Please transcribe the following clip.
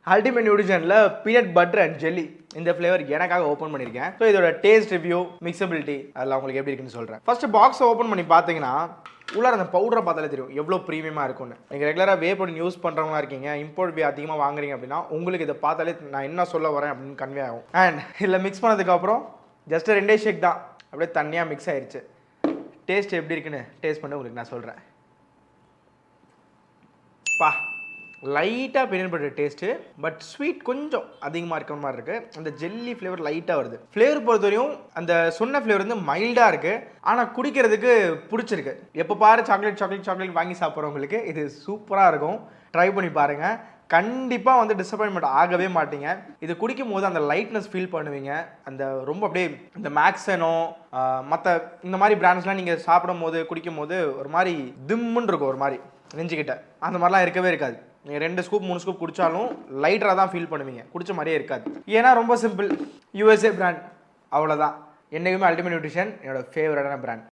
Ultimate நியூட்ரிஷனில் peanut butter and jelly இந்த flavour எனக்காக ஓப்பன் பண்ணியிருக்கேன். ஸோ இதோட டேஸ்ட் ரிவ்யூ, மிக்சபிலிட்டி அதெல்லாம் உங்களுக்கு எப்படி இருக்குன்னு சொல்கிறேன். ஃபர்ஸ்ட் பாக்ஸை ஓப்பன் பண்ணி பார்த்தீங்கன்னா உள்ளார அந்த பவுடரை பார்த்தாலே தெரியும் எவ்வளோ ப்ரீமியமாக இருக்கும்னு. நீங்கள் ரெகுலராக வே ப்ரோட்டீன் யூஸ் பண்ணுறவங்களா இருக்கீங்க, இம்போர்ட் வே அதிகமாக வாங்குறீங்க அப்படின்னா உங்களுக்கு இதை பார்த்தாலே நான் என்ன சொல்ல வரேன் அப்படின்னு கன்வே ஆகும். அண்ட் இதில் மிக்ஸ் பண்ணதுக்கப்புறம் ஜஸ்ட் 2 ஷேக் தான், அப்படியே தனியாக மிக்ஸ் ஆயிடுச்சு. டேஸ்ட் எப்படி இருக்குன்னு டேஸ்ட் பண்ணி உங்களுக்கு நான் சொல்கிறேன். பா லைட்டாக peanut butter taste, but sweet கொஞ்சம் அதிகமாக இருக்கிற மாதிரி இருக்குது. அந்த ஜெல்லி ஃப்ளேவர் லைட்டாக வருது. ஃப்ளேவர் பொறுத்தவரையும் அந்த சொன்ன ஃப்ளேவர் வந்து மைல்டாக இருக்குது, ஆனால் குடிக்கிறதுக்கு பிடிச்சிருக்கு. எப்போ பாரு சாக்லேட் வாங்கி சாப்பிட்றவங்களுக்கு இது சூப்பராக இருக்கும். ட்ரை பண்ணி பாருங்கள், கண்டிப்பாக வந்து டிசப்பாயின்மெண்ட் ஆகவே மாட்டீங்க. இது குடிக்கும் போது அந்த லைட்னஸ் ஃபீல் பண்ணுவீங்க. அந்த ரொம்ப அப்படியே இந்த மேக்ஸனோ மற்ற இந்த மாதிரி பிராண்ட்ஸ்லாம் நீங்கள் சாப்பிடும் போது குடிக்கும் போது ஒரு மாதிரி திம்முன்னு இருக்கும், ஒரு மாதிரி நெஞ்சுக்கிட்ட. அந்த மாதிரிலாம் இருக்கவே இருக்காது. நீங்கள் 2 ஸ்கூப் 3 ஸ்கூப் குடித்தாலும் லைட்டராக தான் ஃபீல் பண்ணுவீங்க, குடித்த மாதிரியே இருக்காது. ஏன்னா ரொம்ப சிம்பிள், USA பிராண்ட், அவ்வளோதான். என்றைக்குமே அல்டிமேட் நியூட்ரிஷன் என்னோட ஃபேவரட்டான பிராண்ட்.